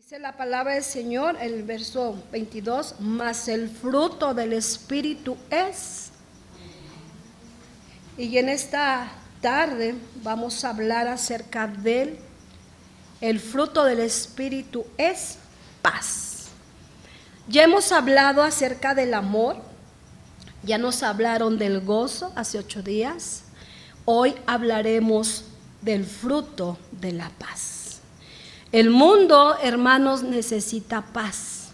Dice la palabra del Señor, el verso 22, mas el fruto del Espíritu es. Y en esta tarde vamos a hablar acerca de él. El fruto del Espíritu es paz. Ya hemos hablado acerca del amor, ya nos hablaron del gozo hace 8 días. Hoy hablaremos del fruto de la paz. El mundo, hermanos, necesita paz.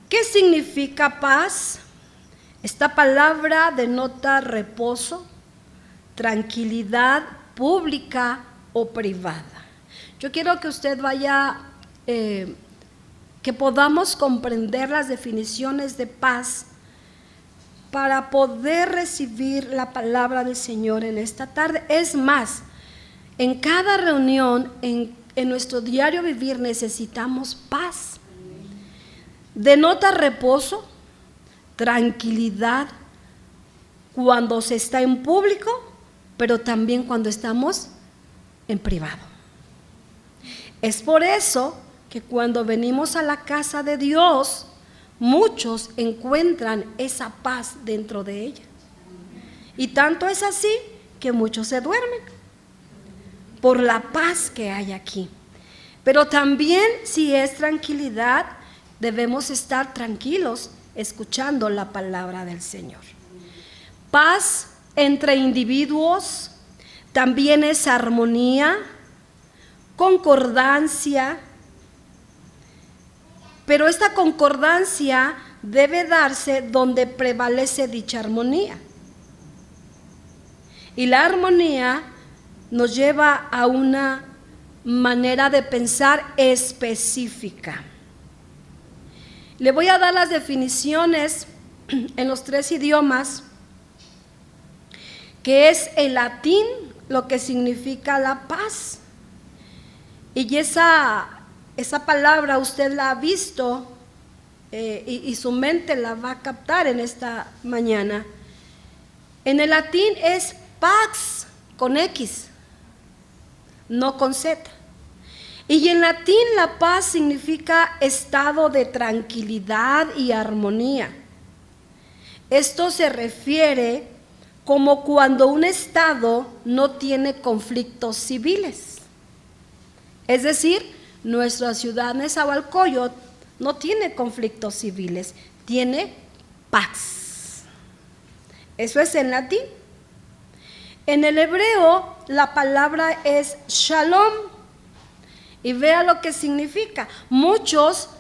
¿Qué significa paz? Esta palabra denota reposo, tranquilidad pública o privada. Yo quiero que usted vaya, que podamos comprender las definiciones de paz para poder recibir la palabra del Señor en esta tarde. Es más, en cada reunión, en nuestro diario vivir necesitamos paz. Denota reposo, tranquilidad cuando se está en público, pero también cuando estamos en privado. Es por eso que cuando venimos a la casa de Dios, muchos encuentran esa paz dentro de ella. Y tanto es así que muchos se duermen por la paz que hay aquí. Pero también, si es tranquilidad, debemos estar tranquilos escuchando la palabra del Señor. Paz entre individuos también es armonía, concordancia, pero esta concordancia debe darse donde prevalece dicha armonía. Y la armonía nos lleva a una manera de pensar específica. Le voy a dar las definiciones en los 3 idiomas, que es el latín, lo que significa la paz. Y esa palabra usted la ha visto y su mente la va a captar en esta mañana. En el latín es pax con X, no con Z. Y en latín la paz significa estado de tranquilidad y armonía. Esto se refiere como cuando un estado no tiene conflictos civiles. Es decir, nuestra ciudad Nezahualcóyotl no tiene conflictos civiles, tiene paz. Eso es en latín. En el hebreo la palabra es shalom y vea lo que significa. Muchos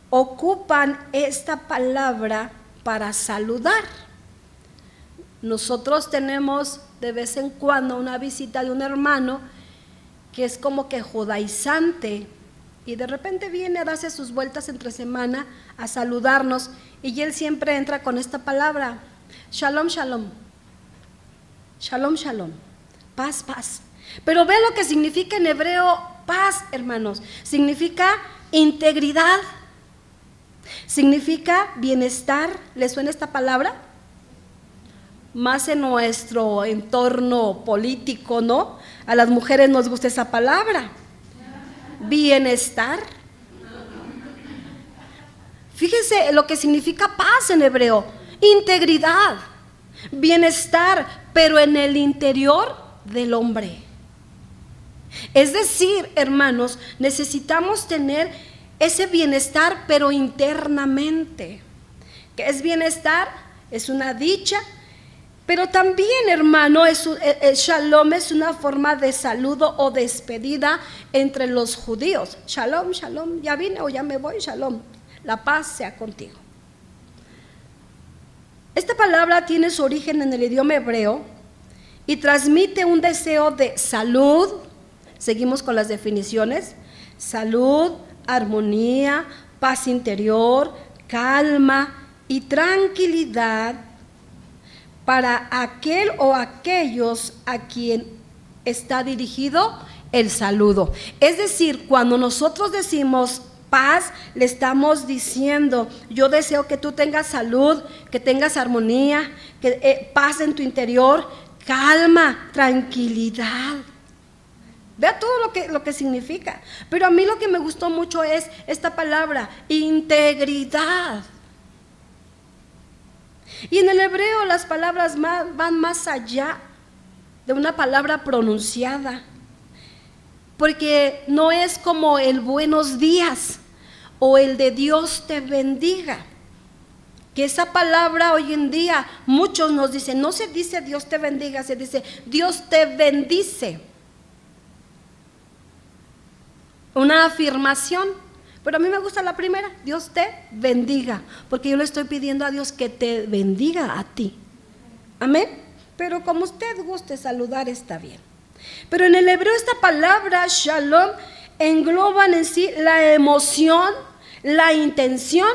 ocupan esta palabra para saludar. Nosotros tenemos de vez en cuando una visita de un hermano que es como que judaizante y de repente viene a darse sus vueltas entre semana a saludarnos y él siempre entra con esta palabra, shalom, shalom. Shalom, shalom, paz, paz. Pero ve lo que significa en hebreo paz, hermanos. Significa integridad, significa bienestar. ¿Les suena esta palabra? Más en nuestro entorno político, ¿no? A las mujeres nos gusta esa palabra. Bienestar. Fíjense lo que significa paz en hebreo, integridad, bienestar, pero en el interior del hombre. Es decir, hermanos, necesitamos tener ese bienestar, pero internamente. ¿Qué es bienestar? Es una dicha, pero también, hermano, el shalom es una forma de saludo o despedida entre los judíos. Shalom, shalom, ya vine o ya me voy, shalom. La paz sea contigo. Esta palabra tiene su origen en el idioma hebreo y transmite un deseo de salud. Seguimos con las definiciones: salud, armonía, paz interior, calma y tranquilidad para aquel o aquellos a quien está dirigido el saludo. Es decir, cuando nosotros decimos paz, le estamos diciendo: yo deseo que tú tengas salud, que tengas armonía, que paz en tu interior, calma, tranquilidad. Vea todo lo que significa. Pero a mí lo que me gustó mucho es esta palabra, integridad. Y en el hebreo las palabras van más allá de una palabra pronunciada. Porque no es como el buenos días o el de Dios te bendiga. Que esa palabra hoy en día muchos nos dicen, no se dice Dios te bendiga, se dice Dios te bendice. Una afirmación, pero a mí me gusta la primera, Dios te bendiga, porque yo le estoy pidiendo a Dios que te bendiga a ti. Amén. Pero como usted guste saludar está bien. Pero en el hebreo esta palabra shalom engloban en sí la emoción, la intención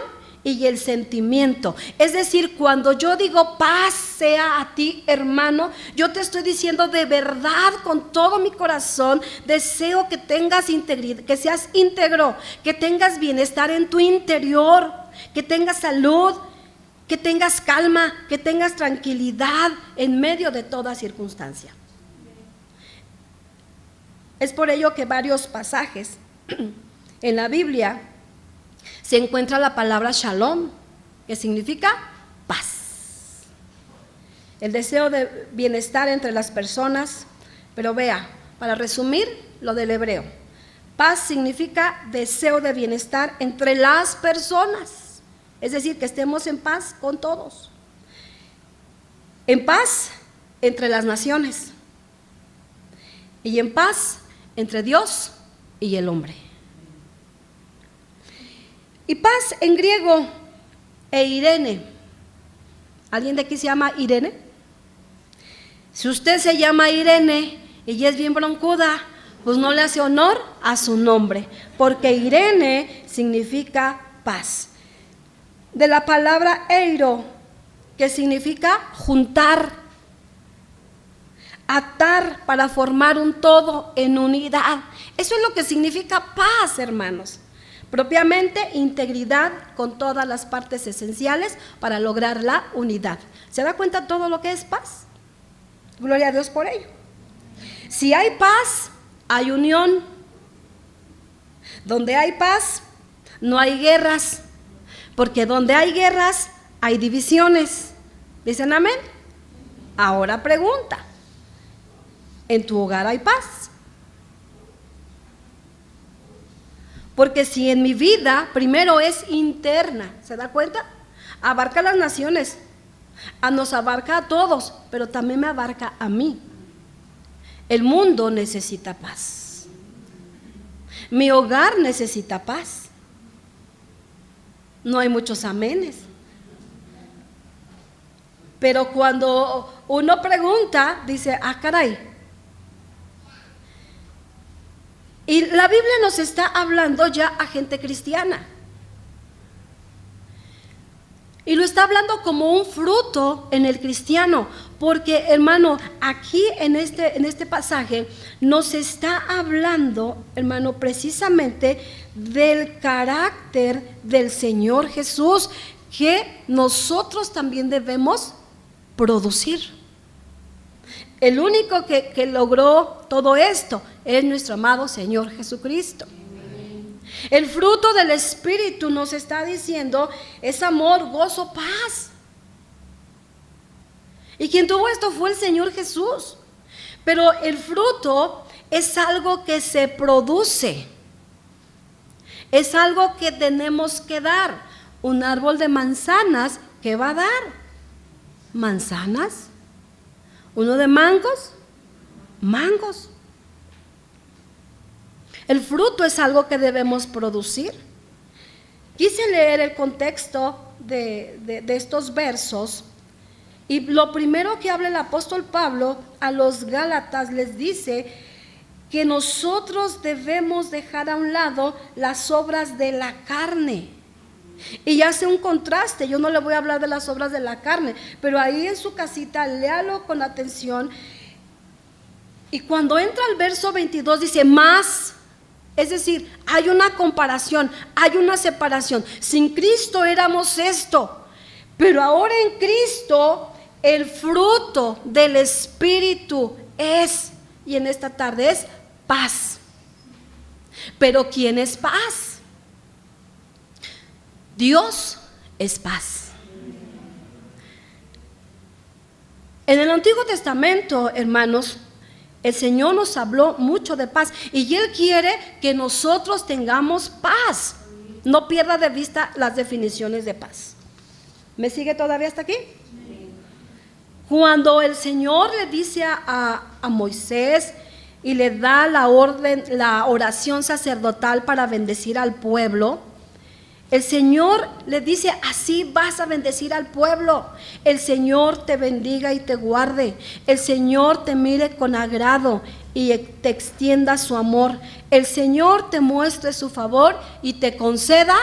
y el sentimiento. Es decir, cuando yo digo paz sea a ti, hermano, yo te estoy diciendo de verdad con todo mi corazón, deseo que tengas integridad, que seas íntegro, que tengas bienestar en tu interior, que tengas salud, que tengas calma, que tengas tranquilidad en medio de toda circunstancia. Es por ello que varios pasajes en la Biblia se encuentra la palabra shalom, que significa paz. El deseo de bienestar entre las personas. Pero vea, para resumir lo del hebreo, paz significa deseo de bienestar entre las personas. Es decir, que estemos en paz con todos. En paz entre las naciones. Y en paz entre Dios y el hombre. Y paz en griego, eirene. ¿Alguien de aquí se llama Irene? Si usted se llama Irene y es bien broncuda, pues no le hace honor a su nombre, porque Irene significa paz. De la palabra eiro, que significa juntar, atar para formar un todo en unidad. Eso es lo que significa paz, hermanos. Propiamente, integridad con todas las partes esenciales para lograr la unidad. ¿Se da cuenta todo lo que es paz? Gloria a Dios por ello. Si hay paz, hay unión. Donde hay paz, no hay guerras. Porque donde hay guerras, hay divisiones. ¿Dicen amén? Ahora pregunta, ¿en tu hogar hay paz? Porque si en mi vida primero es interna, ¿se da cuenta? Abarca a las naciones, nos abarca a todos, pero también me abarca a mí. El mundo necesita paz. Mi hogar necesita paz. No hay muchos amenes. Pero cuando uno pregunta, dice, caray. Y la Biblia nos está hablando ya a gente cristiana. Y lo está hablando como un fruto en el cristiano. Porque, hermano, aquí en este pasaje nos está hablando, hermano, precisamente del carácter del Señor Jesús, que nosotros también debemos producir. El único que logró todo esto es nuestro amado Señor Jesucristo. El fruto del Espíritu nos está diciendo es amor, gozo, paz. Y quien tuvo esto fue el Señor Jesús. Pero el fruto es algo que se produce. Es algo que tenemos que dar. Un árbol de manzanas, ¿qué va a dar? Manzanas. Uno de mangos, mangos. El fruto es algo que debemos producir. Quise leer el contexto de estos versos y lo primero que habla el apóstol Pablo a los Gálatas les dice que nosotros debemos dejar a un lado las obras de la carne. Y hace un contraste. Yo no le voy a hablar de las obras de la carne, pero ahí en su casita léalo con atención. Y cuando entra al verso 22 dice más, es decir, hay una comparación, hay una separación. Sin Cristo éramos esto, pero ahora en Cristo el fruto del Espíritu es, y en esta tarde es paz. Pero ¿quién es paz? Dios es paz. En el Antiguo Testamento, hermanos, el Señor nos habló mucho de paz y Él quiere que nosotros tengamos paz. No pierda de vista las definiciones de paz. ¿Me sigue todavía hasta aquí? Cuando el Señor le dice a Moisés y le da la orden, la oración sacerdotal para bendecir al pueblo, el Señor le dice: así vas a bendecir al pueblo. El Señor te bendiga y te guarde. El Señor te mire con agrado y te extienda su amor. El Señor te muestre su favor y te conceda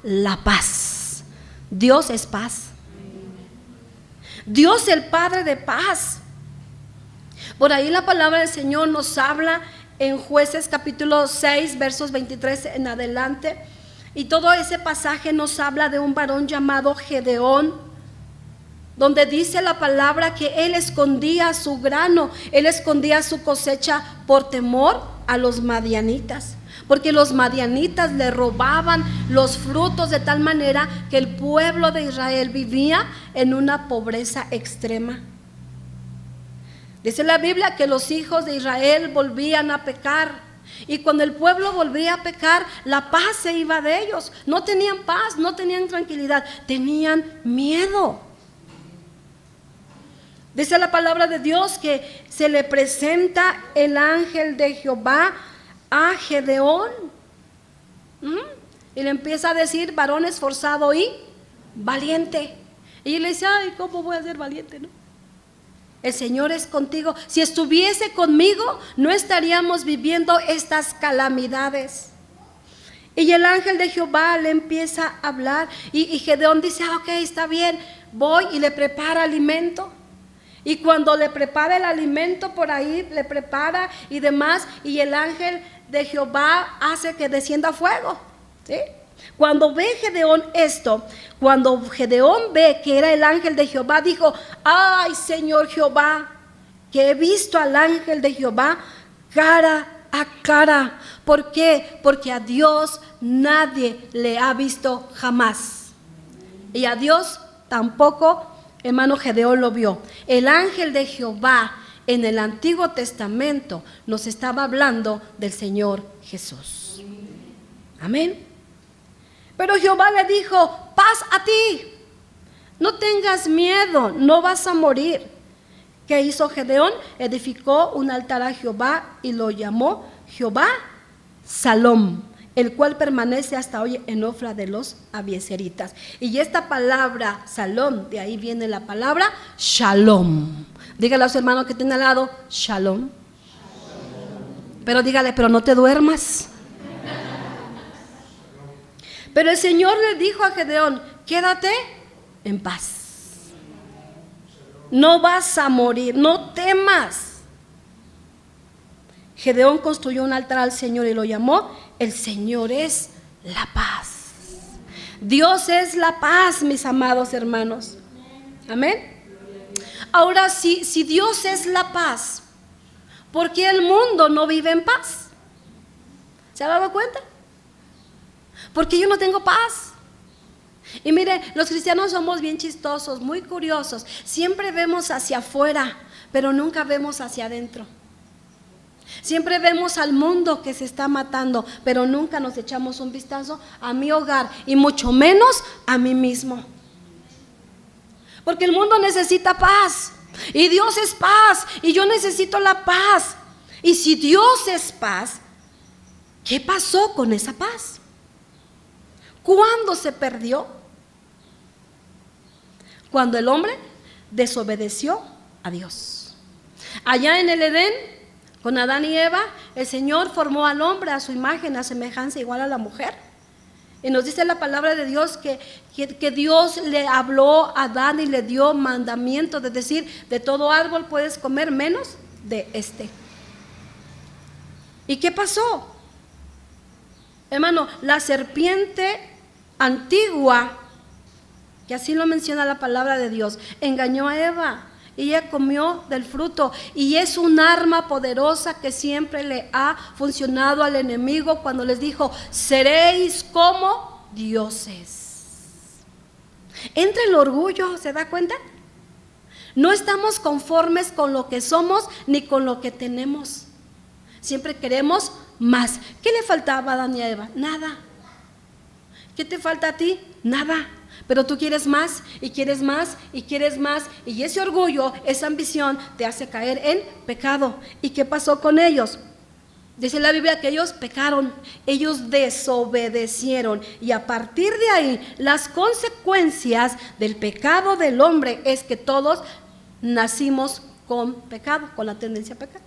la paz. Dios es paz. Dios, el Padre de paz. Por ahí la palabra del Señor nos habla en Jueces capítulo 6, versos 23 en adelante. Y todo ese pasaje nos habla de un varón llamado Gedeón, donde dice la palabra que él escondía su grano, él escondía su cosecha por temor a los madianitas, porque los madianitas le robaban los frutos de tal manera que el pueblo de Israel vivía en una pobreza extrema. Dice la Biblia que los hijos de Israel volvían a pecar. Y cuando el pueblo volvía a pecar, la paz se iba de ellos. No tenían paz, no tenían tranquilidad, tenían miedo. Dice la palabra de Dios que se le presenta el ángel de Jehová a Gedeón. Y le empieza a decir: varón esforzado y valiente. Y él le dice: ay, ¿cómo voy a ser valiente, no? El Señor es contigo. Si estuviese conmigo, no estaríamos viviendo estas calamidades. Y el ángel de Jehová le empieza a hablar. Y Gedeón dice: ok, está bien, voy, y le prepara alimento. Y cuando le prepara el alimento, por ahí le prepara y demás, y el ángel de Jehová hace que descienda fuego, ¿sí? Cuando ve Gedeón esto, cuando Gedeón ve que era el ángel de Jehová, dijo: ay, Señor Jehová, que he visto al ángel de Jehová cara a cara. ¿Por qué? Porque a Dios nadie le ha visto jamás. Y a Dios tampoco, hermano, Gedeón lo vio. El ángel de Jehová en el Antiguo Testamento nos estaba hablando del Señor Jesús. Amén. Pero Jehová le dijo: paz a ti, no tengas miedo, no vas a morir. ¿Qué hizo Gedeón? Edificó un altar a Jehová y lo llamó Jehová Salom, el cual permanece hasta hoy en Ofra de los abiezeritas. Y esta palabra Salom, de ahí viene la palabra Shalom. Dígale a su hermano que tiene al lado: Shalom. Pero dígale: pero no te duermas. Pero el Señor le dijo a Gedeón: quédate en paz. No vas a morir, no temas. Gedeón construyó un altar al Señor y lo llamó: el Señor es la paz. Dios es la paz, mis amados hermanos. Amén. Ahora, si Dios es la paz, ¿por qué el mundo no vive en paz? ¿Se ha dado cuenta? Porque yo no tengo paz. Y mire, los cristianos somos bien chistosos, muy curiosos. Siempre vemos hacia afuera, pero nunca vemos hacia adentro. Siempre vemos al mundo que se está matando, pero nunca nos echamos un vistazo a mi hogar y mucho menos a mí mismo. Porque el mundo necesita paz y Dios es paz y yo necesito la paz. Y si Dios es paz, ¿qué pasó con esa paz? ¿Cuándo se perdió? Cuando el hombre desobedeció a Dios. Allá en el Edén, con Adán y Eva, el Señor formó al hombre a su imagen, a semejanza igual a la mujer. Y nos dice la palabra de Dios que Dios le habló a Adán y le dio mandamiento de decir: de todo árbol puedes comer menos de este. ¿Y qué pasó? Hermano, la serpiente antigua, que así lo menciona la palabra de Dios, engañó a Eva. Y ella comió del fruto. Y es un arma poderosa que siempre le ha funcionado al enemigo cuando les dijo: seréis como dioses. Entra el orgullo, ¿se da cuenta? No estamos conformes con lo que somos ni con lo que tenemos. Siempre queremos más. ¿Qué le faltaba a Adán y a Eva? Nada. ¿Qué te falta a ti? Nada. Pero tú quieres más y quieres más y quieres más, y ese orgullo, esa ambición te hace caer en pecado. ¿Y qué pasó con ellos? Dice la Biblia que ellos pecaron, ellos desobedecieron, y a partir de ahí las consecuencias del pecado del hombre es que todos nacimos con pecado, con la tendencia a pecar.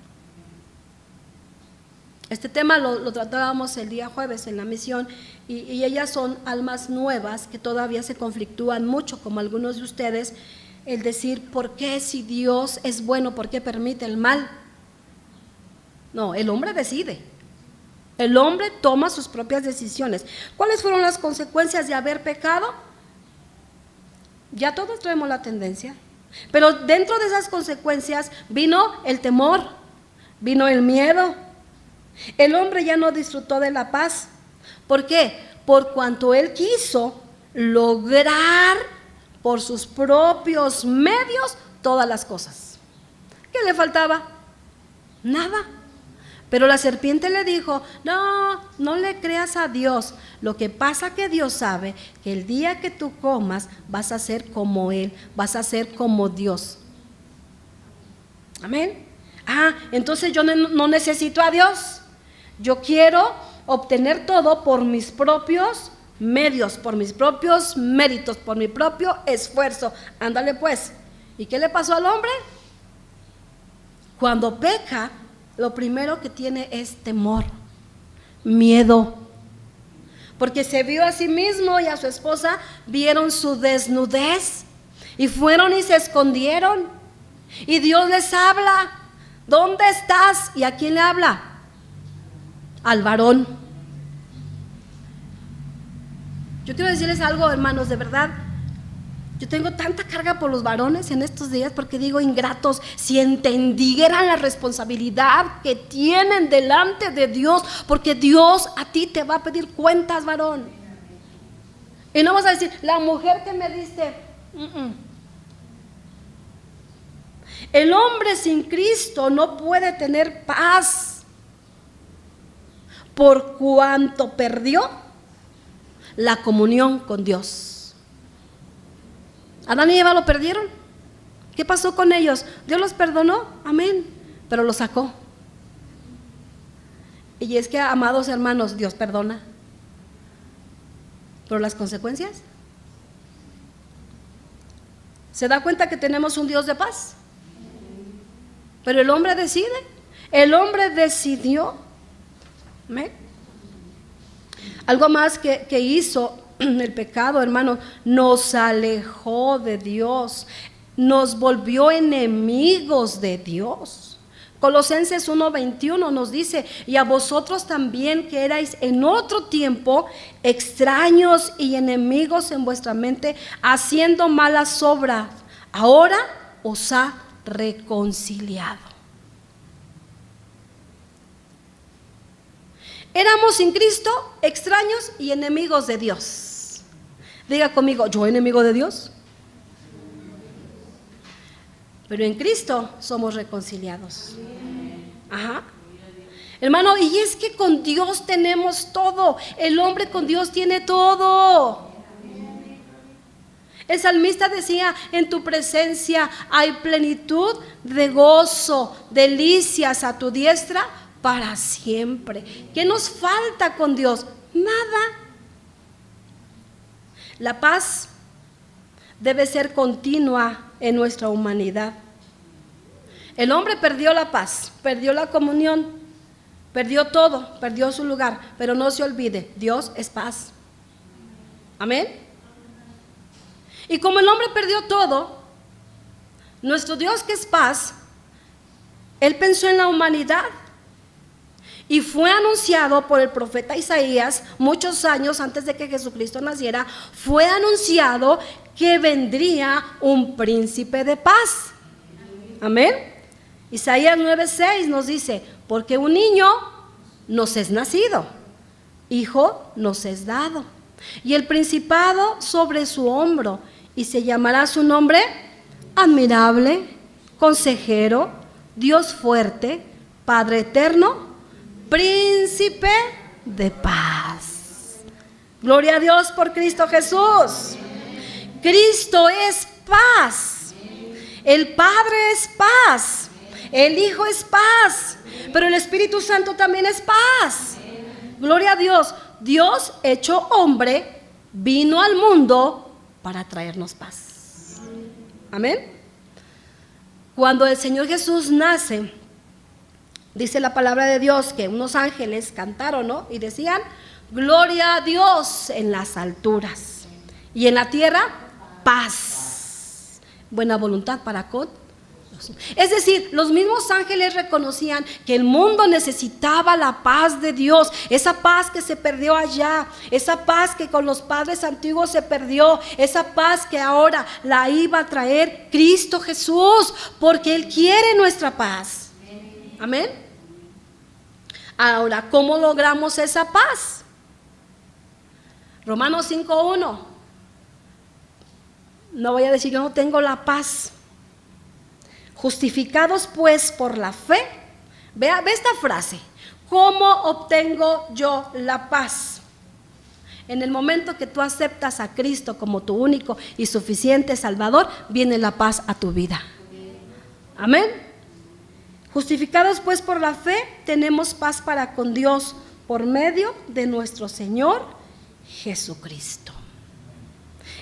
Este tema lo tratábamos el día jueves en la misión, y ellas son almas nuevas que todavía se conflictúan mucho, como algunos de ustedes, el decir: ¿por qué, si Dios es bueno, por qué permite el mal? No, el hombre decide. El hombre toma sus propias decisiones. ¿Cuáles fueron las consecuencias de haber pecado? Ya todos traemos la tendencia, pero dentro de esas consecuencias vino el temor, vino el miedo. El hombre ya no disfrutó de la paz. ¿Por qué? Por cuanto él quiso lograr por sus propios medios todas las cosas. ¿Qué le faltaba? Nada. Pero la serpiente le dijo: no le creas a Dios. Lo que pasa que Dios sabe que el día que tú comas vas a ser como Él, vas a ser como Dios. Amén. Entonces yo no necesito a Dios. Yo quiero obtener todo por mis propios medios, por mis propios méritos, por mi propio esfuerzo. Ándale pues. ¿Y qué le pasó al hombre? Cuando peca, lo primero que tiene es temor, miedo, porque se vio a sí mismo y a su esposa, vieron su desnudez y fueron y se escondieron. Y Dios les habla: ¿dónde estás? ¿Y a quién le habla? Al varón. Yo quiero decirles algo, hermanos, de verdad. Yo tengo tanta carga por los varones en estos días, porque digo: ingratos, si entendieran la responsabilidad que tienen delante de Dios, porque Dios a ti te va a pedir cuentas, varón. Y no vas a decir: la mujer que me diste. El hombre sin Cristo no puede tener paz, por cuanto perdió la comunión con Dios. Adán y Eva lo perdieron. ¿Qué pasó con ellos? Dios los perdonó, amén, pero los sacó. Y es que, amados hermanos, Dios perdona, pero las consecuencias. ¿Se da cuenta que tenemos un Dios de paz? Pero el hombre decide. El hombre decidió. ¿Amén? Algo más que hizo el pecado, hermano: nos alejó de Dios, nos volvió enemigos de Dios. Colosenses 1:21 nos dice: y a vosotros también, que erais en otro tiempo extraños y enemigos en vuestra mente, haciendo malas obras, ahora os ha reconciliado. Éramos sin Cristo extraños y enemigos de Dios. Diga conmigo: ¿yo enemigo de Dios? Pero en Cristo somos reconciliados. Hermano, y es que con Dios tenemos todo. El hombre con Dios tiene todo. El salmista decía: en tu presencia hay plenitud de gozo, delicias a tu diestra para siempre. ¿Qué nos falta con Dios? Nada. La paz debe ser continua en nuestra humanidad. El hombre perdió la paz, perdió la comunión, perdió todo, perdió su lugar, pero no se olvide: Dios es paz. Amén. Y como el hombre perdió todo, nuestro Dios, que es paz, Él pensó en la humanidad. Y fue anunciado por el profeta Isaías muchos años antes de que Jesucristo naciera. Fue anunciado que vendría un príncipe de paz. Amén. Isaías 9:6 nos dice, porque un niño nos es nacido, hijo nos es dado, y el principado sobre su hombro, y se llamará su nombre admirable, consejero, Dios fuerte, Padre eterno, príncipe de paz. Gloria a Dios por Cristo Jesús. Cristo es paz. El Padre es paz. El Hijo es paz. Pero el Espíritu Santo también es paz. Gloria a Dios. Dios hecho hombre vino al mundo para traernos paz. Amén. Cuando el Señor Jesús nace, dice la palabra de Dios que unos ángeles cantaron, ¿no? Y decían, gloria a Dios en las alturas y en la tierra paz, buena voluntad para con nosotros. Es decir, los mismos ángeles reconocían que el mundo necesitaba la paz de Dios, esa paz que se perdió allá, esa paz que con los padres antiguos se perdió, esa paz que ahora la iba a traer Cristo Jesús, porque Él quiere nuestra paz. Amén. Ahora, ¿cómo logramos esa paz? Romanos 5:1. No voy a decir yo no tengo la paz. Justificados pues por la fe. Ve esta frase. ¿Cómo obtengo yo la paz? En el momento que tú aceptas a Cristo como tu único y suficiente Salvador, viene la paz a tu vida. Amén. Justificados pues por la fe, tenemos paz para con Dios por medio de nuestro Señor Jesucristo.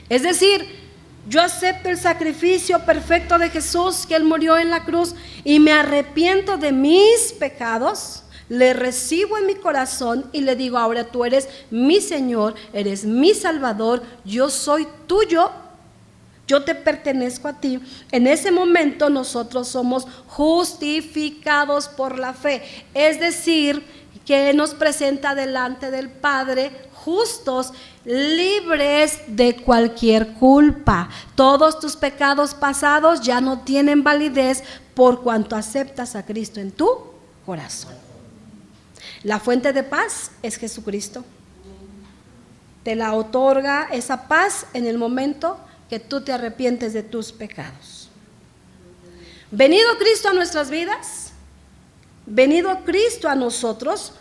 Es decir, yo acepto el sacrificio perfecto de Jesús, que Él murió en la cruz, y me arrepiento de mis pecados, le recibo en mi corazón y le digo, ahora tú eres mi Señor, eres mi Salvador, yo soy tuyo, yo te pertenezco a ti. En ese momento nosotros somos justificados por la fe, es decir, que nos presenta delante del Padre justos, libres de cualquier culpa. Todos tus pecados pasados ya no tienen validez por cuanto aceptas a Cristo en tu corazón. La fuente de paz es Jesucristo. Te la otorga esa paz en el momento que tú te arrepientes de tus pecados. Venido Cristo a nuestras vidas, venido Cristo a nosotros,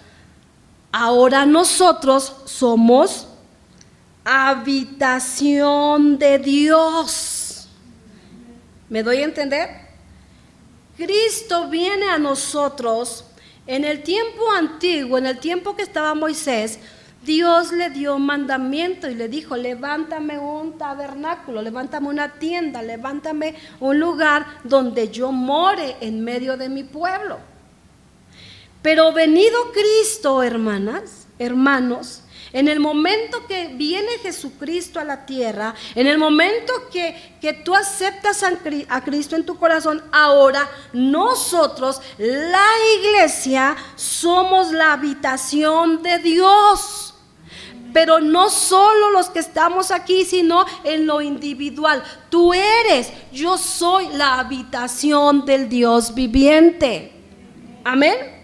ahora nosotros somos habitación de Dios. ¿Me doy a entender? Cristo viene a nosotros. En el tiempo antiguo, en el tiempo que estaba Moisés, Dios le dio mandamiento y le dijo, levántame un tabernáculo, levántame una tienda, levántame un lugar donde yo more en medio de mi pueblo. Pero venido Cristo, hermanas, hermanos, en el momento que viene Jesucristo a la tierra, en el momento que tú aceptas a Cristo en tu corazón, ahora nosotros, la iglesia, somos la habitación de Dios. Pero no solo los que estamos aquí, sino en lo individual. Tú eres, yo soy la habitación del Dios viviente. Amén.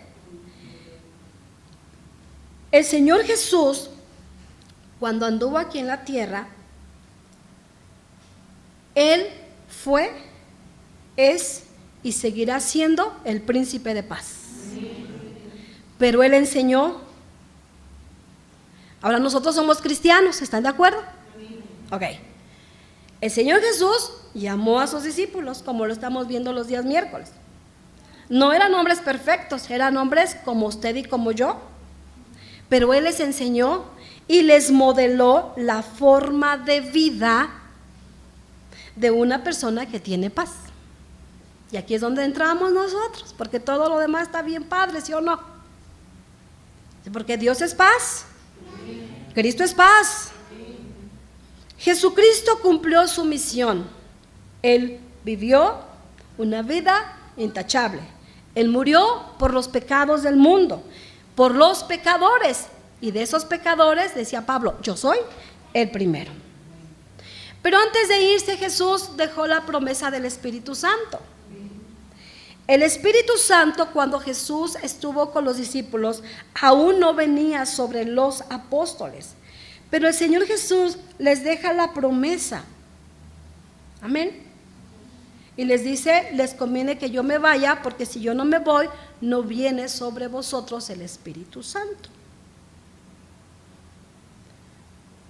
El Señor Jesús, cuando anduvo aquí en la tierra, Él fue, es y seguirá siendo el príncipe de paz. Pero Él enseñó. Ahora nosotros somos cristianos, ¿están de acuerdo? Ok. El Señor Jesús llamó a sus discípulos, como lo estamos viendo los días miércoles. No eran hombres perfectos, eran hombres como usted y como yo. Pero Él les enseñó y les modeló la forma de vida de una persona que tiene paz. Y aquí es donde entramos nosotros, porque todo lo demás está bien padre, ¿sí o no? Porque Dios es paz, Cristo es paz. Jesucristo cumplió su misión. Él vivió una vida intachable. Él murió por los pecados del mundo, por los pecadores, y de esos pecadores, decía Pablo, yo soy el primero. Pero antes de irse, Jesús dejó la promesa del Espíritu Santo. El Espíritu Santo, cuando Jesús estuvo con los discípulos, aún no venía sobre los apóstoles. Pero el Señor Jesús les deja la promesa. Amén. Y les dice, les conviene que yo me vaya, porque si yo no me voy, no viene sobre vosotros el Espíritu Santo.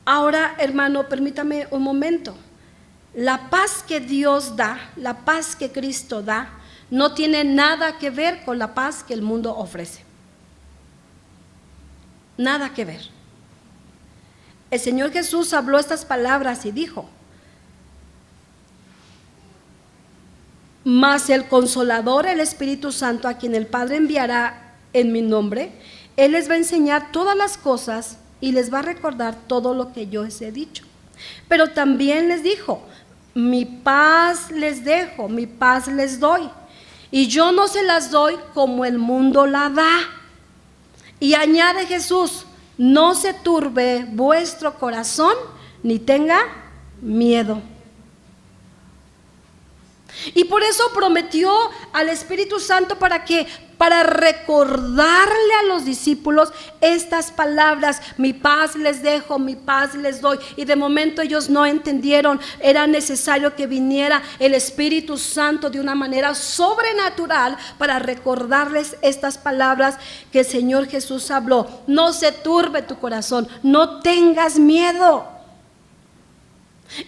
Ahora, hermano, permítame un momento. La paz que Dios da, la paz que Cristo da, no tiene nada que ver con la paz que el mundo ofrece. Nada que ver. El Señor Jesús habló estas palabras y dijo: mas el Consolador, el Espíritu Santo, a quien el Padre enviará en mi nombre, Él les va a enseñar todas las cosas y les va a recordar todo lo que yo les he dicho. Pero también les dijo: mi paz les dejo, mi paz les doy. Y yo no se las doy como el mundo la da. Y añade Jesús: no se turbe vuestro corazón, ni tenga miedo. Y por eso prometió al Espíritu Santo para recordarle a los discípulos estas palabras: mi paz les dejo, mi paz les doy. Y de momento ellos no entendieron. Era necesario que viniera el Espíritu Santo de una manera sobrenatural para recordarles estas palabras que el Señor Jesús habló. No se turbe tu corazón, no tengas miedo.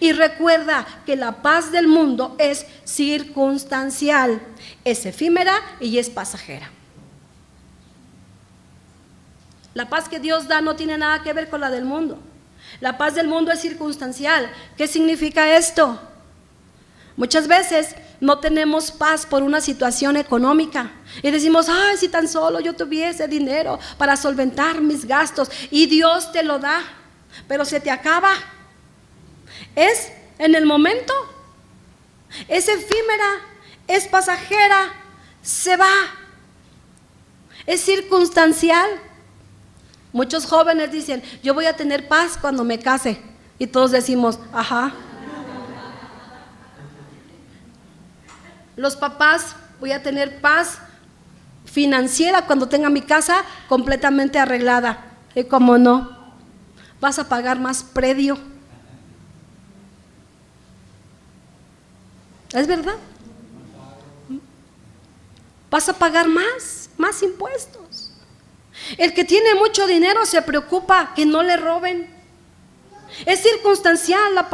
Y recuerda que la paz del mundo es circunstancial, es efímera y es pasajera. La paz que Dios da no tiene nada que ver con la del mundo. La paz del mundo es circunstancial. ¿Qué significa esto? Muchas veces no tenemos paz por una situación económica y decimos: ay, si tan solo yo tuviese dinero para solventar mis gastos. Y Dios te lo da, pero se te acaba. Es en el momento, es efímera, es pasajera, se va, es circunstancial. Muchos jóvenes dicen: yo voy a tener paz cuando me case. Y todos decimos: ajá. Los papás: voy a tener paz financiera cuando tenga mi casa completamente arreglada. Y cómo no, vas a pagar más predio. ¿Es verdad? Vas a pagar más impuestos. El que tiene mucho dinero se preocupa que no le roben. Es circunstancial la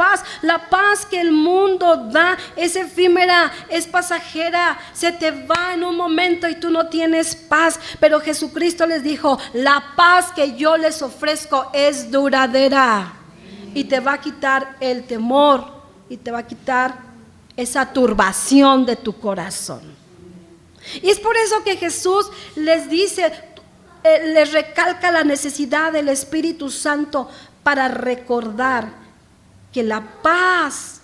paz que el mundo da es efímera, es pasajera, se te va en un momento y tú no tienes paz. Pero Jesucristo les dijo: la paz que yo les ofrezco es duradera y te va a quitar el temor y te va a quitar esa turbación de tu corazón. Y es por eso que Jesús les dice, les recalca la necesidad del Espíritu Santo para recordar que la paz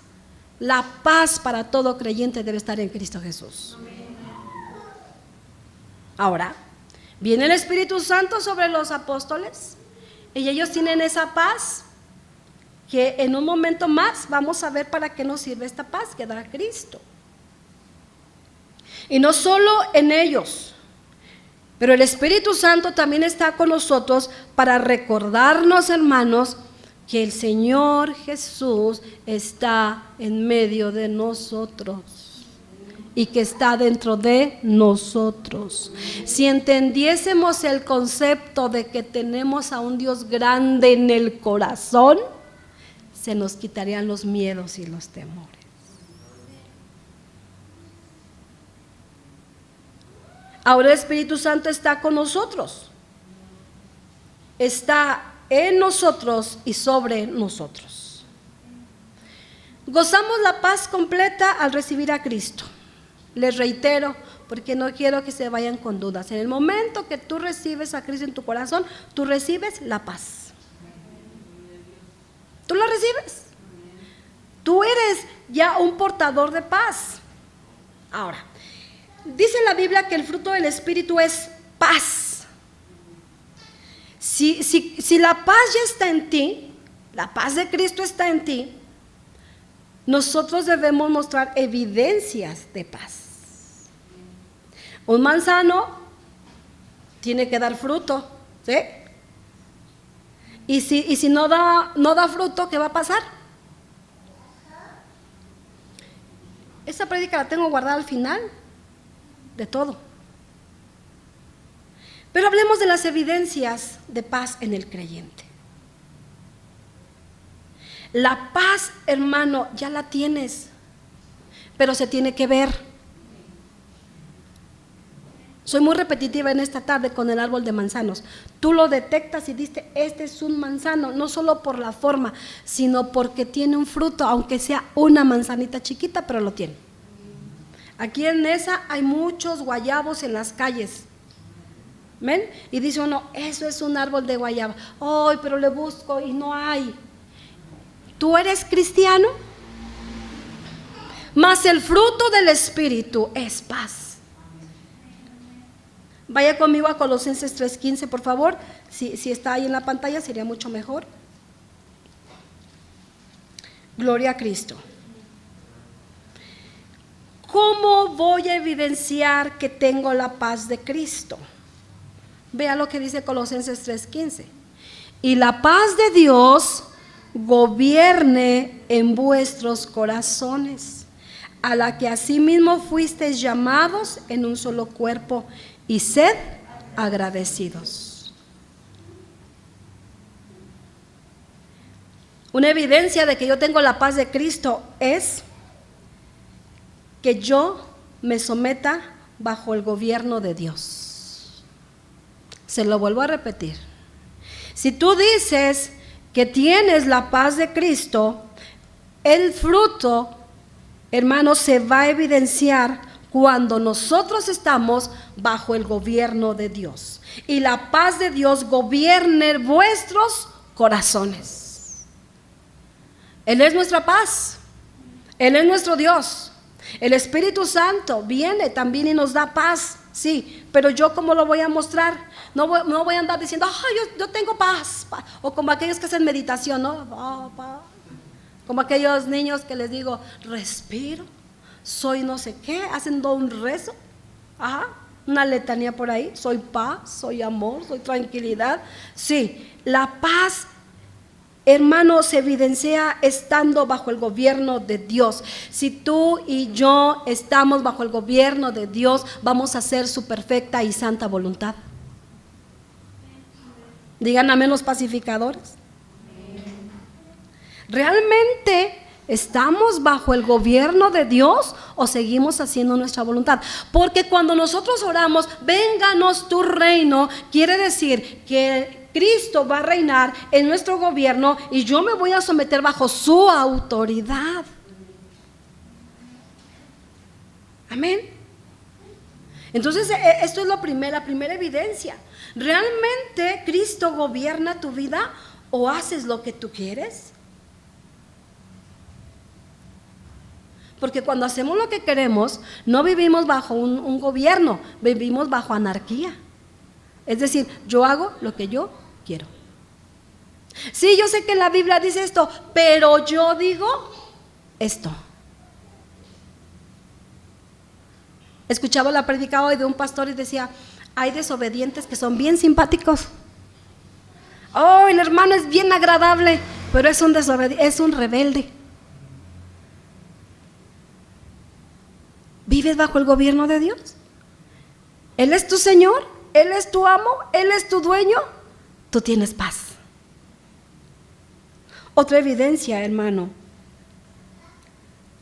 para todo creyente debe estar en Cristo Jesús. Ahora, viene el Espíritu Santo sobre los apóstoles y ellos tienen esa paz que en un momento más vamos a ver para qué nos sirve esta paz que da Cristo. Y no solo en ellos, pero el Espíritu Santo también está con nosotros para recordarnos, hermanos, que el Señor Jesús está en medio de nosotros y que está dentro de nosotros. Si entendiésemos el concepto de que tenemos a un Dios grande en el corazón, se nos quitarían los miedos y los temores. Ahora el Espíritu Santo está con nosotros. Está en nosotros y sobre nosotros. Gozamos la paz completa al recibir a Cristo. Les reitero, porque no quiero que se vayan con dudas. En el momento que tú recibes a Cristo en tu corazón, tú recibes la paz. Tú la recibes. Tú eres ya un portador de paz. Ahora, dice la Biblia que el fruto del Espíritu es paz. Si la paz ya está en ti, la paz de Cristo está en ti, nosotros debemos mostrar evidencias de paz. Un manzano tiene que dar fruto, ¿sí? Y si no da fruto, ¿qué va a pasar? Esa prédica la tengo guardada al final de todo. Pero hablemos de las evidencias de paz en el creyente. La paz, hermano, ya la tienes, pero se tiene que ver. Soy muy repetitiva en esta tarde con el árbol de manzanos. Tú lo detectas y dices, este es un manzano, no solo por la forma, sino porque tiene un fruto, aunque sea una manzanita chiquita, pero lo tiene. Aquí en Nesa hay muchos guayabos en las calles. ¿Ven? Y dice uno, eso es un árbol de guayaba. Ay, pero le busco y no hay. ¿Tú eres cristiano? Mas el fruto del Espíritu es paz. Vaya conmigo a Colosenses 3:15, por favor. Si está ahí en la pantalla sería mucho mejor. Gloria a Cristo. ¿Cómo voy a evidenciar que tengo la paz de Cristo? Vea lo que dice Colosenses 3:15. Y la paz de Dios gobierne en vuestros corazones, a la que asimismo fuisteis llamados en un solo cuerpo, y sed agradecidos. Una evidencia de que yo tengo la paz de Cristo es que yo me someta bajo el gobierno de Dios. Se lo vuelvo a repetir. Si tú dices que tienes la paz de Cristo, el fruto, hermano, se va a evidenciar cuando nosotros estamos bajo el gobierno de Dios. Y la paz de Dios gobierne vuestros corazones. Él es nuestra paz. Él es nuestro Dios. El Espíritu Santo viene también y nos da paz. Sí, pero yo ¿cómo lo voy a mostrar? No voy a andar diciendo, yo tengo paz. O como aquellos que hacen meditación, ¿no? Como aquellos niños que les digo, respiro, soy no sé qué, hacen un rezo, una letanía por ahí, soy paz, soy amor, soy tranquilidad. Sí, la paz, hermano, se evidencia estando bajo el gobierno de Dios. Si tú y yo estamos bajo el gobierno de Dios, vamos a hacer su perfecta y santa voluntad. Digan amén los pacificadores. ¿Realmente estamos bajo el gobierno de Dios o seguimos haciendo nuestra voluntad? Porque cuando nosotros oramos, vénganos tu reino, quiere decir que Cristo va a reinar en nuestro gobierno y yo me voy a someter bajo su autoridad. Amén. Entonces, esto es la primera evidencia. ¿Realmente Cristo gobierna tu vida o haces lo que tú quieres? Porque cuando hacemos lo que queremos, no vivimos bajo un gobierno, vivimos bajo anarquía. Es decir, yo hago lo que yo quiero. Sí, yo sé que la Biblia dice esto, pero yo digo esto. Escuchaba la prédica hoy de un pastor y decía, hay desobedientes que son bien simpáticos. Oh, el hermano es bien agradable, pero es un rebelde. ¿Vives bajo el gobierno de Dios? Él es tu Señor, Él es tu amo, Él es tu dueño. Tú tienes paz. Otra evidencia, hermano.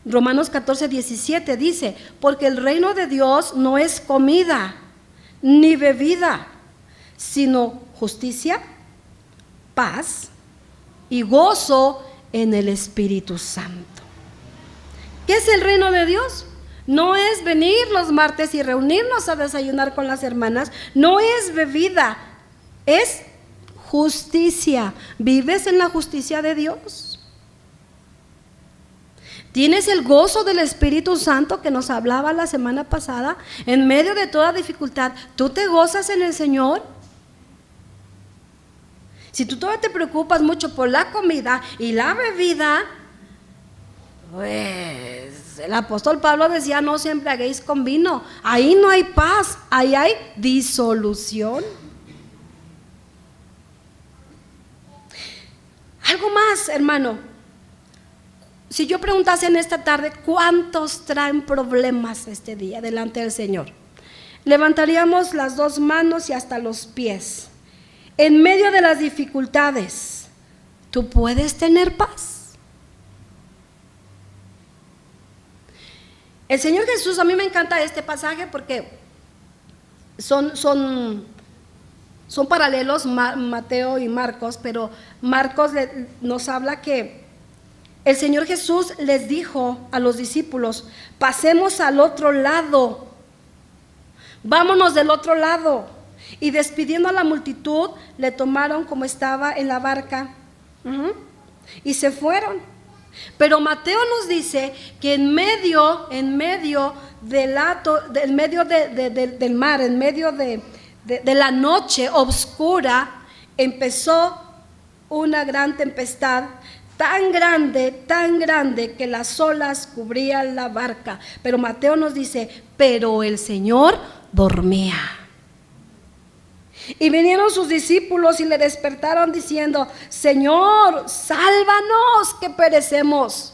Romanos 14:17 dice, porque el reino de Dios no es comida ni bebida, sino justicia, paz y gozo en el Espíritu Santo. ¿Qué es el reino de Dios? No es venir los martes y reunirnos a desayunar con las hermanas, no es bebida, es justicia. ¿Vives en la justicia de Dios? ¿Tienes el gozo del Espíritu Santo que nos hablaba la semana pasada? En medio de toda dificultad, ¿tú te gozas en el Señor? Si tú todavía te preocupas mucho por la comida y la bebida, Pues el apóstol Pablo decía: no os embriaguéis con vino. Ahí no hay paz, ahí hay disolución. Algo más, hermano. Si yo preguntase en esta tarde, ¿cuántos traen problemas este día delante del Señor? Levantaríamos las dos manos y hasta los pies. En medio de las dificultades, ¿tú puedes tener paz? El Señor Jesús, a mí me encanta este pasaje porque son paralelos, Mateo y Marcos, pero Marcos nos habla que el Señor Jesús les dijo a los discípulos: pasemos al otro lado, vámonos del otro lado. Y despidiendo a la multitud, le tomaron como estaba en la barca y se fueron. Pero Mateo nos dice que en medio del mar, en medio de la noche oscura, empezó una gran tempestad, tan grande que las olas cubrían la barca. Pero Mateo nos dice: pero el Señor dormía. Y vinieron sus discípulos y le despertaron diciendo: Señor, sálvanos, que perecemos.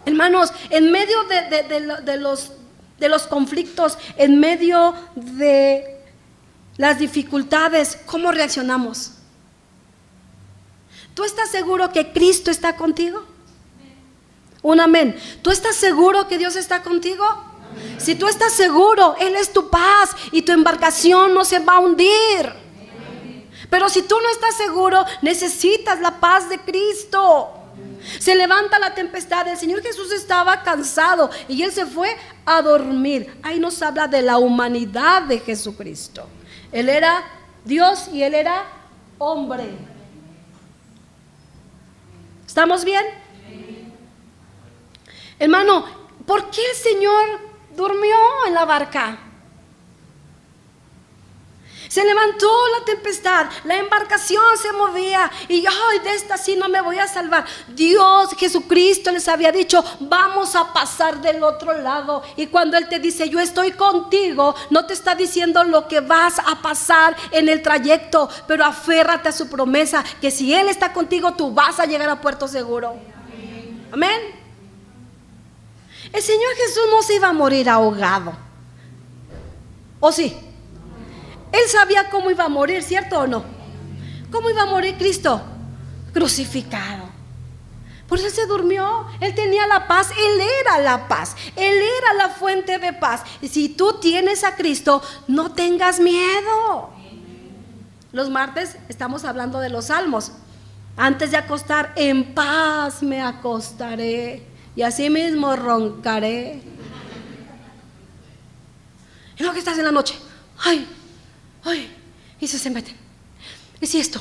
Hermanos, en medio de los conflictos, en medio de las dificultades, ¿cómo reaccionamos? ¿Tú estás seguro que Cristo está contigo? Un amén. ¿Tú estás seguro que Dios está contigo? Si tú estás seguro, Él es tu paz y tu embarcación no se va a hundir. Pero si tú no estás seguro, necesitas la paz de Cristo. Se levanta la tempestad. El Señor Jesús estaba cansado y Él se fue a dormir. Ahí nos habla de la humanidad de Jesucristo. Él era Dios y Él era hombre. ¿Estamos bien? Hermano, ¿por qué el Señor durmió en la barca? Se levantó la tempestad, la embarcación se movía y ay, de esta sí no me voy a salvar. Dios, Jesucristo les había dicho: vamos a pasar del otro lado. Y cuando Él te dice: yo estoy contigo, no te está diciendo lo que vas a pasar en el trayecto, pero aférrate a su promesa, que si Él está contigo, tú vas a llegar a puerto seguro. Amén. El Señor Jesús no se iba a morir ahogado, ¿o sí? Él sabía cómo iba a morir, ¿cierto o no? ¿Cómo iba a morir Cristo? Crucificado. Por eso Él se durmió. Él tenía la paz, Él era la paz, Él era la fuente de paz. Y si tú tienes a Cristo, no tengas miedo. Los martes estamos hablando de los salmos. Antes de acostar, en paz me acostaré y así mismo roncaré. Y luego que estás en la noche, ay, y se meten. ¿Y si esto?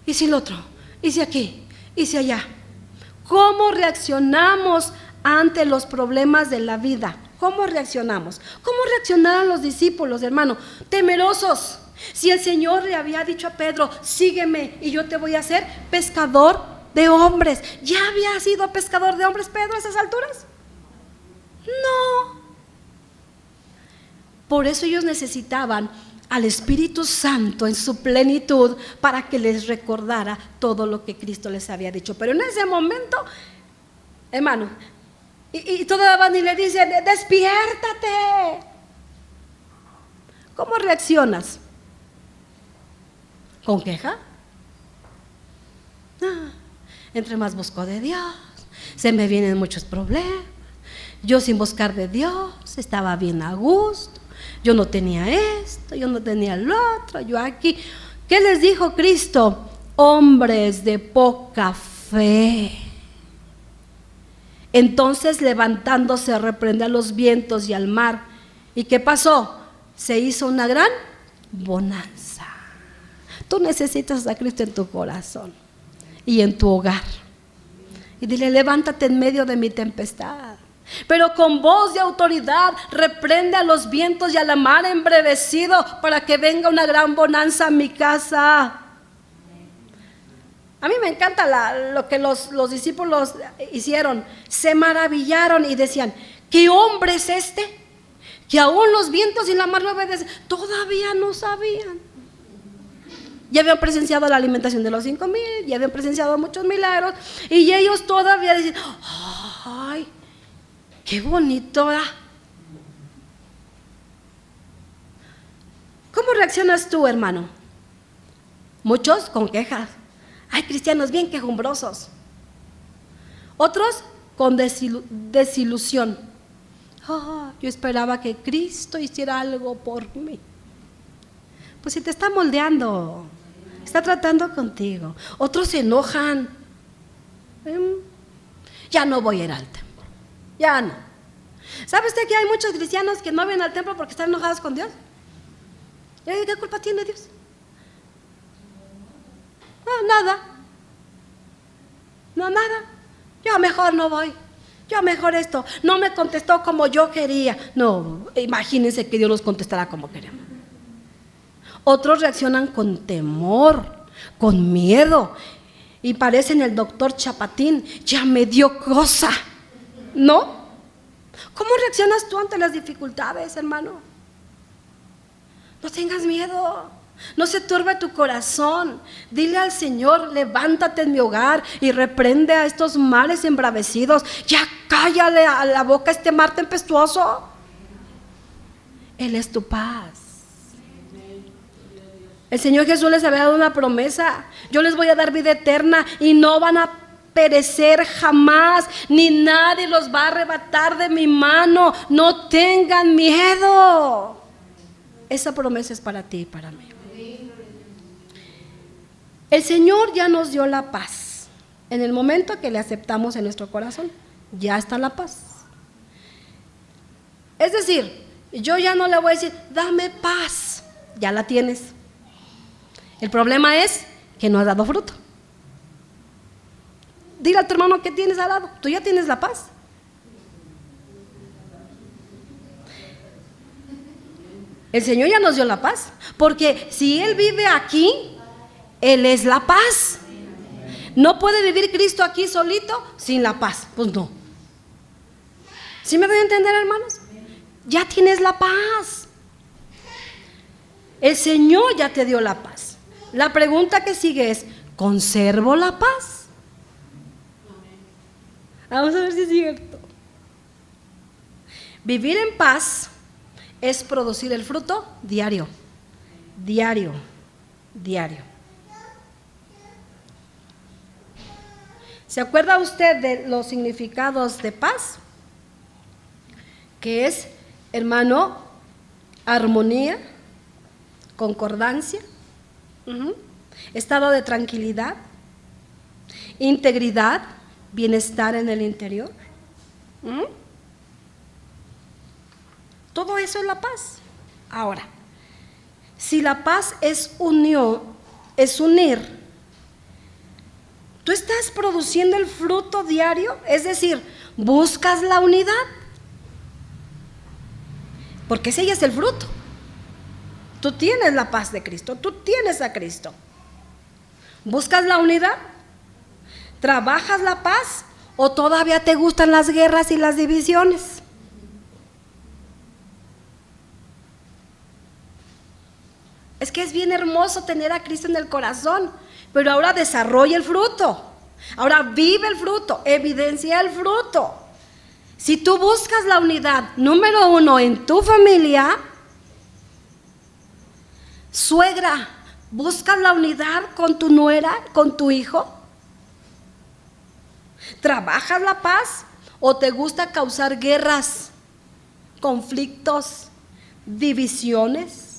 ¿Y si lo otro? ¿Y si aquí? ¿Y si allá? ¿Cómo reaccionamos ante los problemas de la vida? ¿Cómo reaccionamos? ¿Cómo reaccionaron los discípulos, hermano? Temerosos. Si el Señor le había dicho a Pedro: sígueme y yo te voy a hacer pescador de hombres. ¿Ya había sido pescador de hombres Pedro a esas alturas? No. Por eso ellos necesitaban al Espíritu Santo en su plenitud para que les recordara todo lo que Cristo les había dicho. Pero en ese momento, hermano, y todavía van y le dicen: despiértate. ¿Cómo reaccionas? ¿Con queja? Entre más busco de Dios, se me vienen muchos problemas. Yo sin buscar de Dios estaba bien a gusto. Yo no tenía esto, yo no tenía lo otro, yo aquí. ¿Qué les dijo Cristo? Hombres de poca fe. Entonces, levantándose, reprende a los vientos y al mar. ¿Y qué pasó? Se hizo una gran bonanza. Tú necesitas a Cristo en tu corazón y en tu hogar. Y dile: levántate en medio de mi tempestad. Pero con voz de autoridad reprende a los vientos y a la mar embravecido, para que venga una gran bonanza a mi casa. A mí me encanta lo que los discípulos hicieron. Se maravillaron y decían, ¿qué hombre es este? Que aún los vientos y la mar lo obedecen. Todavía no sabían. Ya habían presenciado la alimentación de los 5,000, ya habían presenciado muchos milagros, y ellos todavía decían, ¡ay, qué bonito! ¿Cómo reaccionas tú, hermano? Muchos con quejas. Hay cristianos bien quejumbrosos. Otros con desilusión. Yo esperaba que Cristo hiciera algo por mí. Pues si te está moldeando, está tratando contigo. Otros se enojan. Ya no voy a ir al templo. Ya no. ¿Sabe usted que hay muchos cristianos que no vienen al templo porque están enojados con Dios? ¿Qué culpa tiene Dios? No, nada. No, nada. Yo mejor no voy. Yo mejor esto. No me contestó como yo quería. No, imagínense que Dios los contestará como queremos. Otros reaccionan con temor, con miedo, y parecen el doctor Chapatín. Ya me dio cosa, ¿no? ¿Cómo reaccionas tú ante las dificultades, hermano? No tengas miedo, no se turbe tu corazón. Dile al Señor, levántate en mi hogar y reprende a estos mares embravecidos. Ya cállale a la boca este mar tempestuoso. Él es tu paz. El Señor Jesús les había dado una promesa: yo les voy a dar vida eterna y no van a perecer jamás, ni nadie los va a arrebatar de mi mano. No tengan miedo. Esa promesa es para ti y para mí. El Señor ya nos dio la paz. En el momento que le aceptamos en nuestro corazón, ya está la paz. Es decir, yo ya no le voy a decir, dame paz. Ya la tienes. El problema es que no has dado fruto. Dile a tu hermano que tienes al lado, tú ya tienes la paz. El Señor ya nos dio la paz, porque si Él vive aquí, Él es la paz. No puede vivir Cristo aquí solito sin la paz, pues no. ¿Sí me doy a entender, hermanos? Ya tienes la paz. El Señor ya te dio la paz. La pregunta que sigue es, ¿conservo la paz? Vamos a ver si es cierto. Vivir en paz es producir el fruto diario, diario, diario. ¿Se acuerda usted de los significados de paz? Que es, hermano, armonía, concordancia, estado de tranquilidad, integridad, bienestar en el interior. Todo eso es la paz. Ahora, si la paz es unión, es unir, ¿tú estás produciendo el fruto diario? Es decir, ¿buscas la unidad? Porque ese ya es el fruto. Tú tienes la paz de Cristo, tú tienes a Cristo. ¿Buscas la unidad? ¿Trabajas la paz o todavía te gustan las guerras y las divisiones? Es que es bien hermoso tener a Cristo en el corazón, pero ahora desarrolla el fruto, ahora vive el fruto, evidencia el fruto. Si tú buscas la unidad, número uno, en tu familia, suegra, ¿buscas la unidad con tu nuera, con tu hijo? ¿Trabajas la paz o te gusta causar guerras, conflictos, divisiones?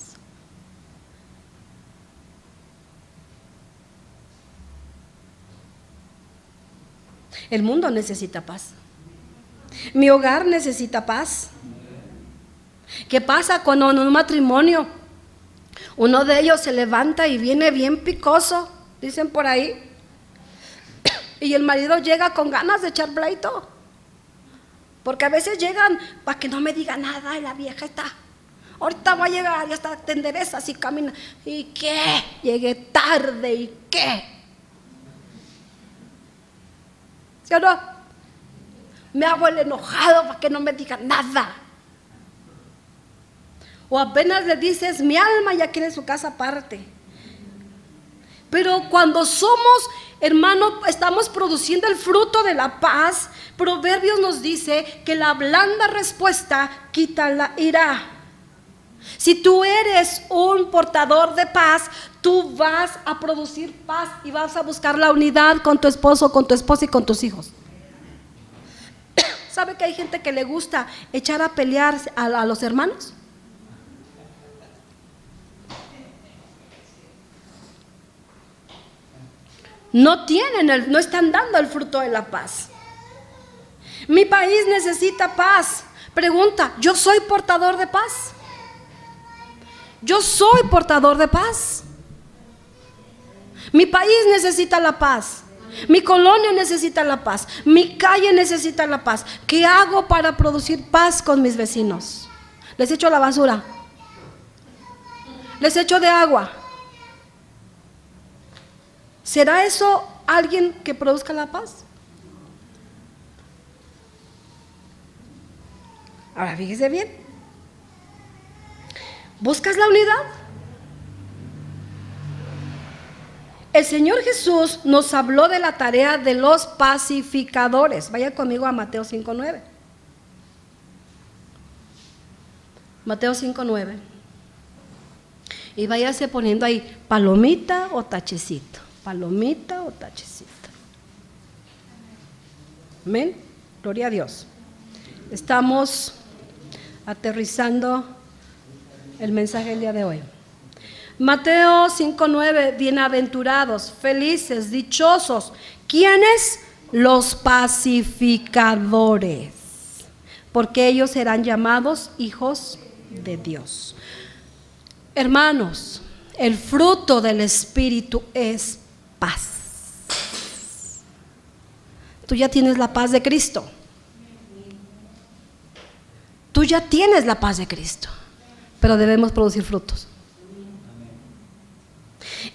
El mundo necesita paz. Mi hogar necesita paz. ¿Qué pasa cuando en un matrimonio uno de ellos se levanta y viene bien picoso, dicen por ahí, y el marido llega con ganas de echar pleito? Porque a veces llegan para que no me diga nada y la vieja está, ahorita voy a llegar, ya está, te enderezas y camina. ¿Y qué? Llegué tarde, ¿y qué? Yo no. Me hago el enojado para que no me digan nada. O apenas le dices, mi alma ya quiere su casa aparte. Pero cuando somos, hermano, estamos produciendo el fruto de la paz, Proverbios nos dice que la blanda respuesta quita la ira. Si tú eres un portador de paz, tú vas a producir paz y vas a buscar la unidad con tu esposo, con tu esposa y con tus hijos. ¿Sabe que hay gente que le gusta echar a pelear a los hermanos? No están dando el fruto de la paz. Mi país necesita paz. Pregunta, ¿yo soy portador de paz? Yo soy portador de paz. Mi país necesita la paz. Mi colonia necesita la paz. Mi calle necesita la paz. ¿Qué hago para producir paz con mis vecinos? Les echo la basura. Les echo de agua. ¿Será eso alguien que produzca la paz? Ahora fíjese bien. ¿Buscas la unidad? El Señor Jesús nos habló de la tarea de los pacificadores. Vaya conmigo a Mateo 5:9. Mateo 5:9. Y váyase poniendo ahí palomita o tachecito. Palomita o tachecito. Amén. Gloria a Dios. Estamos aterrizando el mensaje del día de hoy. Mateo 5:9, bienaventurados, felices, dichosos. ¿Quiénes? Los pacificadores, porque ellos serán llamados hijos de Dios. Hermanos, el fruto del Espíritu es paz. Tú ya tienes la paz de Cristo. Tú ya tienes la paz de Cristo, pero debemos producir frutos.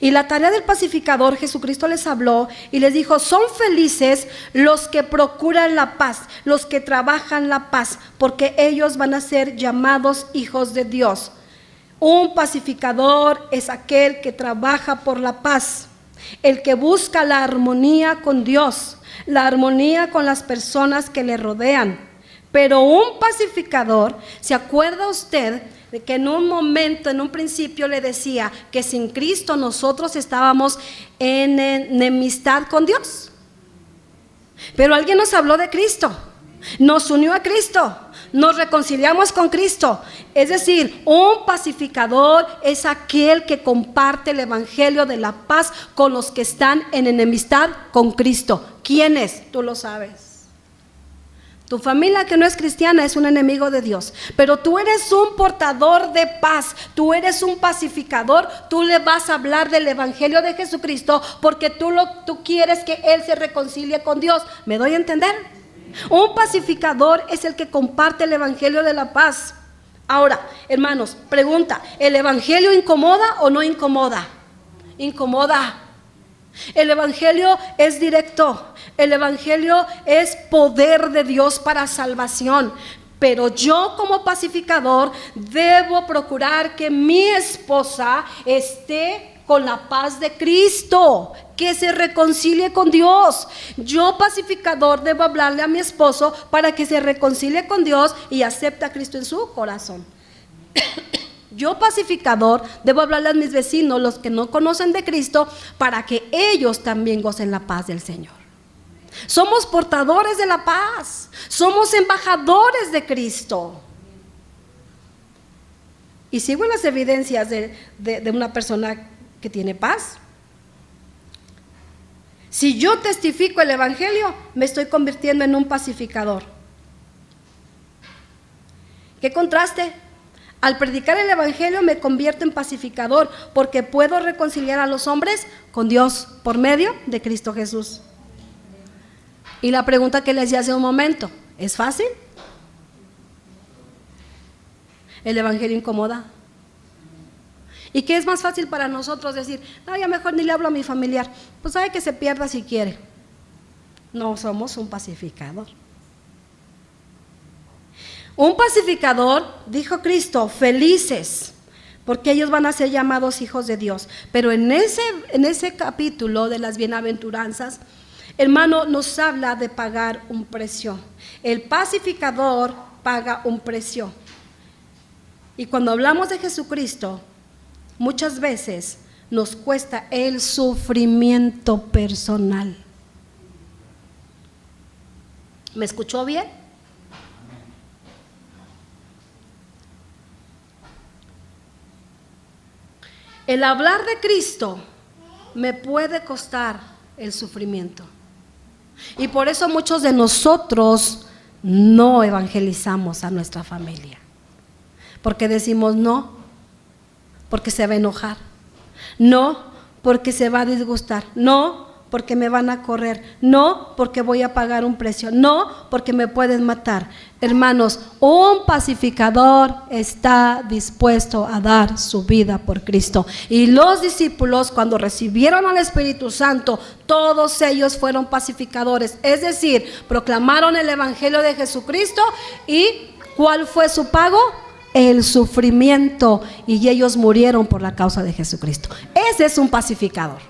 Y la tarea del pacificador, Jesucristo les habló y les dijo: son felices los que procuran la paz, los que trabajan la paz, porque ellos van a ser llamados hijos de Dios. Un pacificador es aquel que trabaja por la paz, el que busca la armonía con Dios, la armonía con las personas que le rodean. Pero un pacificador, ¿se acuerda usted de que en un momento, en un principio le decía que sin Cristo nosotros estábamos en enemistad con Dios? Pero alguien nos habló de Cristo, nos unió a Cristo, nos reconciliamos con Cristo. Es decir, un pacificador es aquel que comparte el evangelio de la paz con los que están en enemistad con Cristo. ¿Quién es? Tú lo sabes. Tu familia que no es cristiana es un enemigo de Dios, pero tú eres un portador de paz, tú eres un pacificador, tú le vas a hablar del evangelio de Jesucristo porque tú quieres que Él se reconcilie con Dios. ¿Me doy a entender? Un pacificador es el que comparte el evangelio de la paz. Ahora, hermanos, pregunta, ¿el evangelio incomoda o no incomoda? Incomoda. El evangelio es directo, el evangelio es poder de Dios para salvación. Pero yo como pacificador debo procurar que mi esposa esté con la paz de Cristo, que se reconcilie con Dios. Yo pacificador debo hablarle a mi esposo para que se reconcilie con Dios y acepte a Cristo en su corazón. Yo pacificador debo hablarle a mis vecinos, los que no conocen de Cristo, para que ellos también gocen la paz del Señor. Somos portadores de la paz, somos embajadores de Cristo. Y sigo en las evidencias de una persona que tiene paz. Si yo testifico el evangelio, me estoy convirtiendo en un pacificador. ¿Qué contraste? Al predicar el evangelio me convierto en pacificador, porque puedo reconciliar a los hombres con Dios por medio de Cristo Jesús. Y la pregunta que les hacía hace un momento, ¿es fácil? El evangelio incomoda. ¿Y qué es más fácil para nosotros decir? No, ya mejor ni le hablo a mi familiar, pues sabe que se pierda si quiere. No somos un pacificador. Un pacificador, dijo Cristo, felices, porque ellos van a ser llamados hijos de Dios. Pero en ese capítulo de las bienaventuranzas, hermano, nos habla de pagar un precio. El pacificador paga un precio. Y cuando hablamos de Jesucristo, muchas veces nos cuesta el sufrimiento personal. ¿Me escuchó bien? El hablar de Cristo me puede costar el sufrimiento. Y por eso muchos de nosotros no evangelizamos a nuestra familia. Porque decimos no, porque se va a enojar. No, porque se va a disgustar. No, porque me van a correr. No, porque voy a pagar un precio. No, porque me pueden matar. Hermanos, un pacificador está dispuesto a dar su vida por Cristo. Y los discípulos, cuando recibieron al Espíritu Santo, todos ellos fueron pacificadores. Es decir, proclamaron el Evangelio de Jesucristo. ¿Y cuál fue su pago? El sufrimiento, y ellos murieron por la causa de Jesucristo. Ese es un pacificador.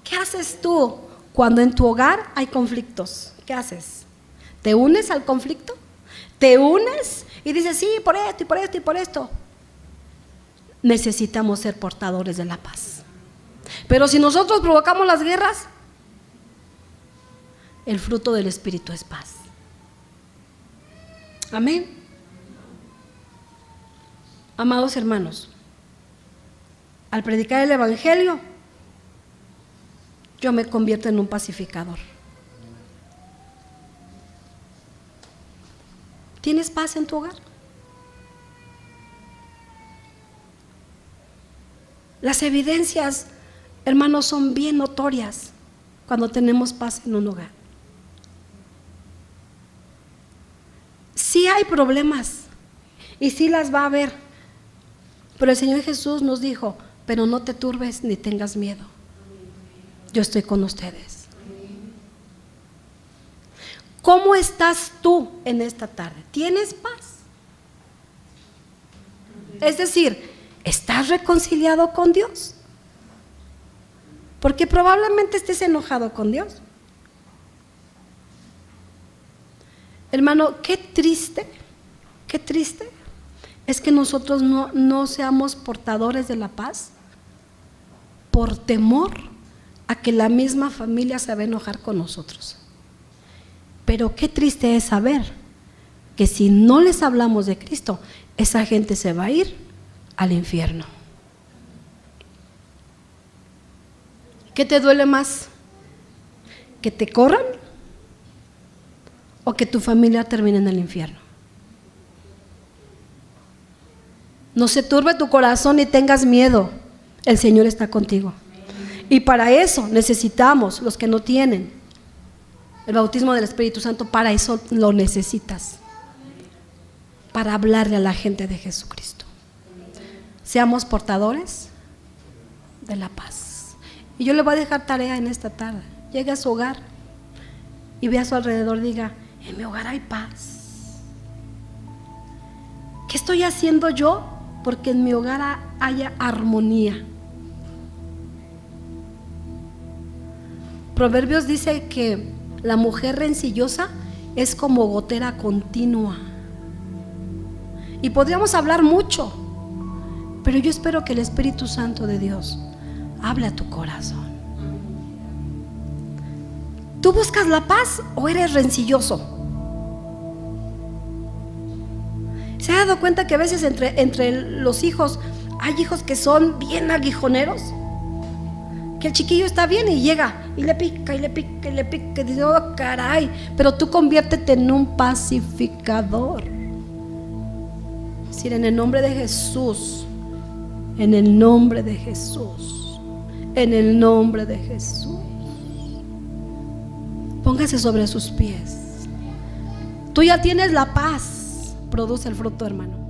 ¿Qué haces tú cuando en tu hogar hay conflictos? ¿Qué haces? ¿Te unes al conflicto? ¿Te unes y dices sí, por esto y por esto y por esto? Necesitamos ser portadores de la paz. Pero si nosotros provocamos las guerras, el fruto del Espíritu es paz. Amén. Amados hermanos, al predicar el Evangelio, yo me convierto en un pacificador. ¿Tienes paz en tu hogar? Las evidencias, hermanos, son bien notorias cuando tenemos paz en un hogar. Sí hay problemas y sí las va a haber. Pero el Señor Jesús nos dijo, pero no te turbes ni tengas miedo. Yo estoy con ustedes. ¿Cómo estás tú en esta tarde? ¿Tienes paz? Es decir, ¿estás reconciliado con Dios? Porque probablemente estés enojado con Dios. Hermano, qué triste es que nosotros no seamos portadores de la paz por temor a que la misma familia se va a enojar con nosotros. Pero qué triste es saber que si no les hablamos de Cristo, esa gente se va a ir al infierno. ¿Qué te duele más? ¿Que te corran o que tu familia termine en el infierno? No se turbe tu corazón ni tengas miedo. El Señor está contigo. Y para eso necesitamos, los que no tienen el bautismo del Espíritu Santo, para eso lo necesitas. Para hablarle a la gente de Jesucristo. Seamos portadores de la paz. Y yo le voy a dejar tarea en esta tarde. Llegue a su hogar y ve a su alrededor, diga, en mi hogar hay paz. ¿Qué estoy haciendo yo? Porque en mi hogar haya armonía. Proverbios dice que la mujer rencillosa es como gotera continua. Y podríamos hablar mucho, pero yo espero que el Espíritu Santo de Dios hable a tu corazón. ¿Tú buscas la paz o eres rencilloso? ¿Se ha dado cuenta que a veces entre los hijos hay hijos que son bien aguijoneros? Que el chiquillo está bien y llega y le pica y le pica y le pica y dice, oh caray, pero tú conviértete en un pacificador. Es decir, en el nombre de Jesús, en el nombre de Jesús, en el nombre de Jesús. Póngase sobre sus pies. Tú ya tienes la paz. Produce el fruto, hermano.